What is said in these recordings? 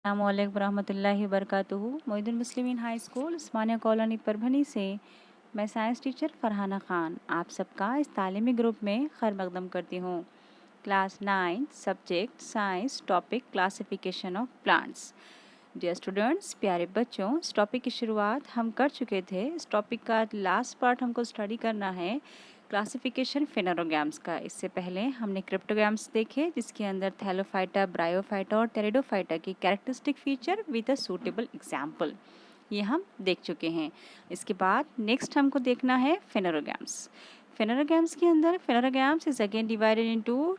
अस्सलामुअलैकुम वरहमतुल्लाहि वबरकातुहू। मोइनुल मुस्लिमीन high school उस्मानिया colony Parbhani से मैं साइंस टीचर फरहाना ख़ान आप सबका इस तालीमी ग्रुप में खैर मकदम करती हूँ। Class 9 subject science topic classification of plants. Dear students, प्यारे बच्चों, इस टॉपिक की शुरुआत हम कर चुके थे। इस टॉपिक का लास्ट पार्ट हमको स्टडी करना है क्लासिफिकेशन फेनोरोगैम्स का। इससे पहले हमने क्रिप्टोगैम्स देखे, जिसके अंदर थैलोफाइटा, ब्रायोफाइटा और टेरिडोफाइटा की characteristic feature with a suitable example, ये हम देख चुके हैं। इसके बाद नेक्स्ट हमको देखना है फेनोरोगैम्स। फेनोरोगैम्स के अंदर phanerogams is again divided into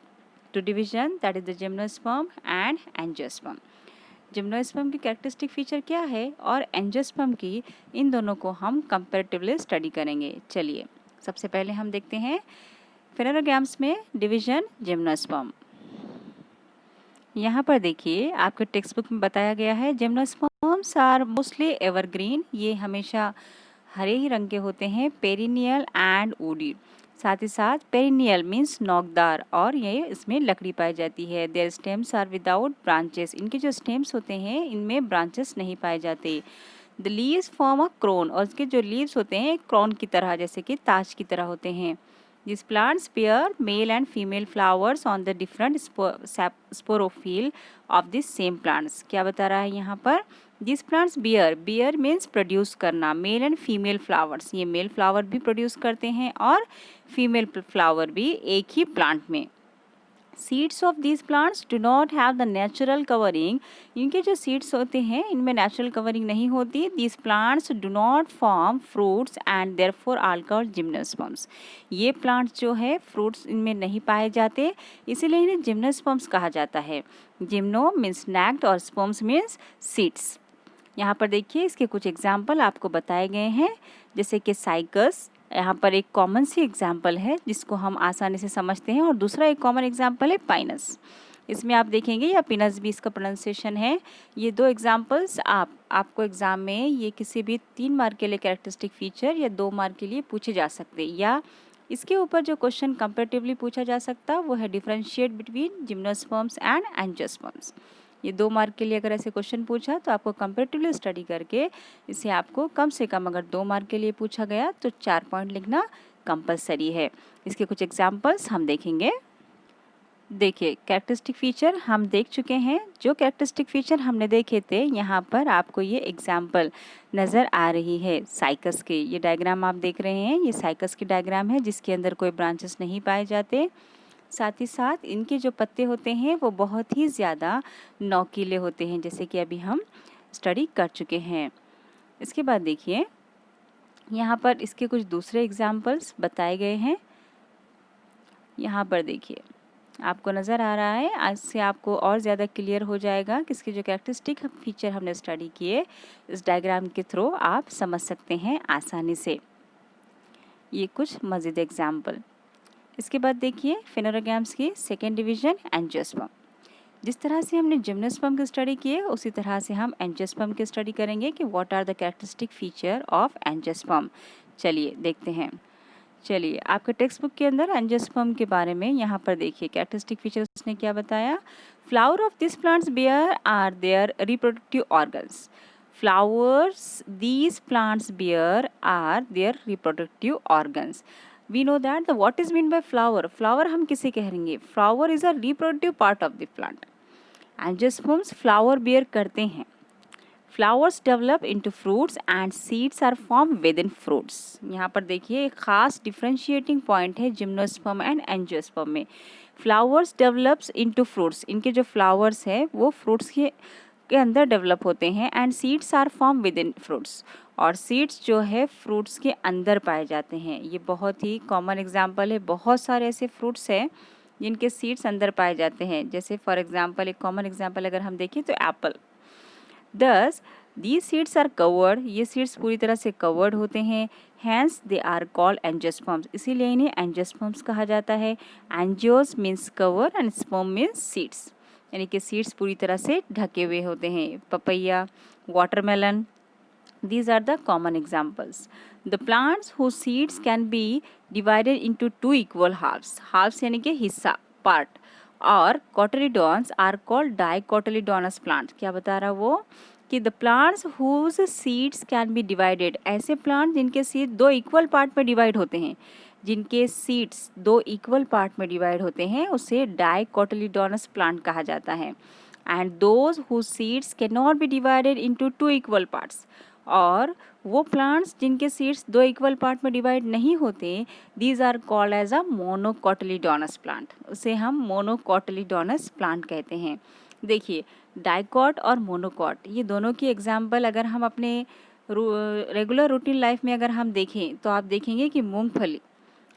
two division, that is the gymnosperm and angiosperm. Gymnosperm की कैरेक्टरिस्टिक फीचर क्या है और एंजियोस्पर्म की, इन दोनों को हम कंपैरेटिवली स्टडी करेंगे। चलिए सबसे पहले हम देखते हैं फेनोरोगैम्स में डिवीजन जिम्नोस्पर्म। यहाँ पर देखिए आपके टेक्स्ट बुक में बताया गया है जिम्नोस्पर्म्स आर मोस्टली एवरग्रीन, ये हमेशा हरे ही रंग के होते हैं। पेरिनियल एंड वुडी, साथ ही साथ पेरिनियल मीन्स नोकदार और ये इसमें लकड़ी पाई जाती है। Their stems are without branches, इनके जो स्टेम्स होते हैं इनमें ब्रांचेस नहीं पाए जाते। The leaves form a crown, और इसके जो लीव्स होते हैं एक क्रोन की तरह, जैसे कि ताज की तरह होते हैं। These plants bear male and female flowers on the different sporophyll of the same plants। क्या बता रहा है यहाँ पर? These plants bear means produce करना, male and female flowers, ये male flower भी produce करते हैं और female flower भी एक ही plant में। Seeds of these plants do not have the natural covering, इनके जो सीड्स होते हैं इनमें नेचुरल कवरिंग नहीं होती। These plants do not form fruits and therefore are called gymnosperms, ये प्लांट्स जो है फ्रूट्स इनमें नहीं पाए जाते, इसीलिए इन्हें जिम्नोस्पर्म्स कहा जाता है। जिम्नो मीन्स नेक्ड और स्पर्म्स मीन्स सीड्स। यहाँ पर देखिए इसके कुछ एग्जाम्पल आपको बताए गए हैं, जैसे कि साइकस, यहाँ पर एक कॉमन सी एग्जाम्पल है जिसको हम आसानी से समझते हैं, और दूसरा एक कॉमन एग्जाम्पल है पाइनस। इसमें आप देखेंगे या पिनस भी इसका प्रोनाउंसिएशन है। ये दो एग्जाम्पल्स आपको एग्जाम में ये किसी भी 3 मार्क के लिए कैरेक्टरिस्टिक फीचर या 2 मार्क के लिए पूछे जा सकते, या इसके ऊपर जो क्वेश्चन कंपैरेटिवली पूछा जा सकता वो है differentiate between gymnosperms and angiosperms. ये 2 मार्क के लिए अगर ऐसे क्वेश्चन पूछा तो आपको कंपैरेटिवली स्टडी करके इसे आपको कम से कम, अगर 2 मार्क के लिए पूछा गया तो 4 पॉइंट लिखना कंपलसरी है। इसके कुछ एग्जाम्पल्स हम देखेंगे। देखिए कैरेक्टरिस्टिक फीचर हम देख चुके हैं। जो कैरेक्टरिस्टिक फीचर हमने देखे थे यहाँ पर आपको ये एग्जाम्पल नज़र आ रही है साइकस के। ये डायग्राम आप देख रहे हैं, ये साइकस की डायग्राम है जिसके अंदर कोई ब्रांचेस नहीं पाए जाते। साथ ही साथ इनके जो पत्ते होते हैं वो बहुत ही ज़्यादा नोकीले होते हैं, जैसे कि अभी हम स्टडी कर चुके हैं। इसके बाद देखिए यहाँ पर इसके कुछ दूसरे एग्जाम्पल्स बताए गए हैं। यहाँ पर देखिए आपको नज़र आ रहा है, आज से आपको और ज़्यादा क्लियर हो जाएगा कि इसके जो कैरेक्टरिस्टिक फीचर हमने स्टडी किए इस डायग्राम के थ्रू आप समझ सकते हैं आसानी से। ये कुछ मज़ीद एग्जाम्पल। इसके बाद देखिए फेनोरोगैम्स की सेकेंड डिवीजन एंजियोस्पर्म। जिस तरह से हमने जिम्नोस्पर्म की स्टडी की है उसी तरह से हम एंजियोस्पर्म की स्टडी करेंगे कि what are the characteristic feature of angiosperm. चलिए देखते हैं। चलिए आपके टेक्स्ट बुक के अंदर एंजियोस्पर्म के बारे में यहाँ पर देखिए कैरेक्टरिस्टिक फीचर उसने क्या बताया। Flower of this plants bear are their reproductive organs. Flowers these plants bear are their reproductive organs. We know that the what is mean by flower. Flower हम किसे कहेंगे? Flower is a reproductive part of the plant. Angiosperms flower bear करते हैं। Flowers develop into fruits and seeds are form within fruits. यहाँ पर देखिए एक खास डिफ्रेंशिएटिंग पॉइंट है जिम्नोस्पर्म एंड एंजियोस्पर्म में। फ्लावर्स डेवलप्स इनटू फ्रूट्स, इनके जो फ्लावर्स है वो फ्रूट्स के अंदर डेवलप होते हैं। And seeds are form within fruits, और सीड्स जो है फ्रूट्स के अंदर पाए जाते हैं। ये बहुत ही कॉमन एग्जाम्पल है। बहुत सारे ऐसे फ्रूट्स हैं जिनके सीड्स अंदर पाए जाते हैं, जैसे फॉर एग्जाम्पल एक कॉमन एग्जाम्पल अगर हम देखें तो Apple. Thus, these seeds are covered, ये सीड्स पूरी तरह से कवर्ड होते हैं। Hence, they are called angiosperms, इसीलिए इन्हें एंजियोस्पर्म्स कहा जाता है। Angios means cover and sperm means seeds, यानी कि सीड्स पूरी तरह से ढके हुए होते हैं। Papaya, watermelon, these are the common examples. The plants whose seeds can be divided into 2 equal halves, halves यानी कि हिस्सा, part, और cotyledons are called dicotyledonous plant. क्या बता रहा वो कि the plants whose seeds can be divided, ऐसे प्लांट जिनके सीड दो इक्वल पार्ट में डिवाइड होते हैं, जिनके सीड्स दो इक्वल पार्ट में डिवाइड होते हैं उसे डाइकोटिलीडोनस प्लांट कहा जाता है। And those whose seeds can not be divided into two equal parts, और वो प्लांट्स जिनके सीड्स दो इक्वल पार्ट में डिवाइड नहीं होते, these are called as a monocotyledonous plant, उसे हम मोनोकोटिलीडोनस प्लांट कहते हैं। देखिए, डाइकॉट और मोनोकॉट ये दोनों की एग्जाम्पल अगर हम अपने रेगुलर रूटीन लाइफ में अगर हम देखें तो आप देखेंगे कि मूंगफली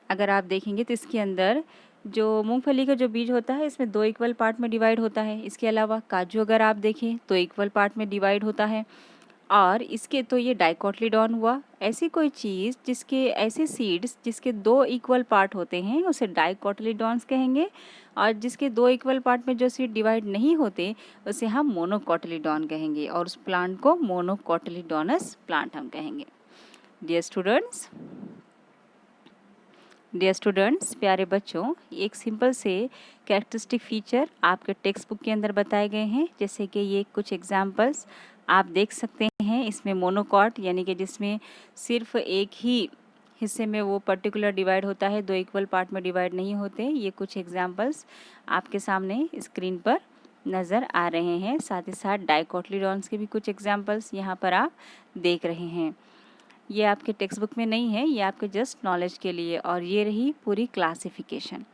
अगर आप देखेंगे तो इसके अंदर जो मूंगफली का जो बीज होता है इसमें दो इक्वल पार्ट में डिवाइड होता है। इसके अलावा काजू अगर आप देखें तो इक्वल पार्ट में डिवाइड होता है, और इसके तो ये डाइकोटिलीडॉन हुआ। ऐसी कोई चीज़ जिसके ऐसे सीड्स जिसके दो इक्वल पार्ट होते हैं उसे डाइकोटिलीडॉन्स कहेंगे, और जिसके दो इक्वल पार्ट में जो सीड डिवाइड नहीं होते उसे हम मोनोकोटिलीडॉन कहेंगे, और उस प्लांट को मोनोकोटिलीडोनस प्लांट हम कहेंगे। डियर स्टूडेंट्स, प्यारे बच्चों, एक सिंपल से कैरेक्टरिस्टिक फीचर आपके टेक्स्ट बुक के अंदर बताए गए हैं, जैसे कि ये कुछ एग्जांपल्स आप देख सकते हैं। इसमें मोनोकॉट यानी कि जिसमें सिर्फ एक ही हिस्से में वो पर्टिकुलर डिवाइड होता है, दो इक्वल पार्ट में डिवाइड नहीं होते। ये कुछ एग्जांपल्स आपके सामने स्क्रीन पर नज़र आ रहे हैं। साथ ही साथ डाइकोटिलीडॉन्स के भी कुछ एग्जांपल्स यहाँ पर आप देख रहे हैं। ये आपके टेक्स्ट बुक में नहीं है, ये आपके जस्ट नॉलेज के लिए। और ये रही पूरी क्लासिफिकेशन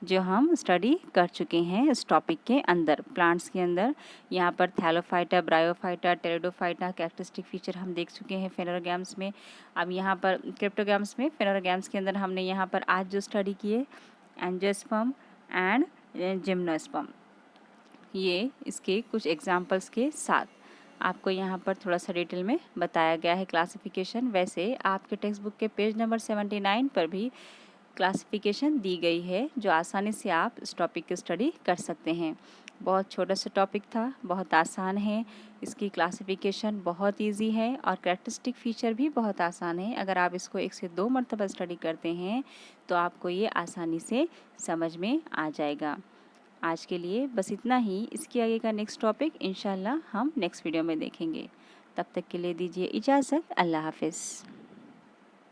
जो हम स्टडी कर चुके हैं इस टॉपिक के अंदर, प्लांट्स के अंदर। यहाँ पर Thallophyta, bryophyta, pteridophyta characteristic feature हम देख चुके हैं फेनोरोगैम्स में। अब यहाँ पर क्रिप्टोगैम्स में, फेनोरोगैम्स के अंदर हमने यहाँ पर आज जो स्टडी किए एंजियोस्पर्म एंड जिम्नोस्पर्म, ये इसके कुछ एग्जाम्पल्स के साथ आपको यहाँ पर थोड़ा सा डिटेल में बताया गया है क्लासिफिकेशन। वैसे आपके टेक्स्ट बुक के पेज नंबर 79 पर भी क्लासिफिकेशन दी गई है, जो आसानी से आप इस टॉपिक की स्टडी कर सकते हैं। बहुत छोटा सा टॉपिक था, बहुत आसान है, इसकी क्लासिफिकेशन बहुत इजी है, और कैरेक्टरिस्टिक फीचर भी बहुत आसान है। अगर आप इसको 1 से 2 मरतबा स्टडी करते हैं तो आपको ये आसानी से समझ में आ जाएगा। आज के लिए बस इतना ही। इसके आगे का नेक्स्ट टॉपिक इंशाल्लाह हम नेक्स्ट वीडियो में देखेंगे। तब तक के लिए दीजिए इजाज़त। अल्लाह हाफ़िज़।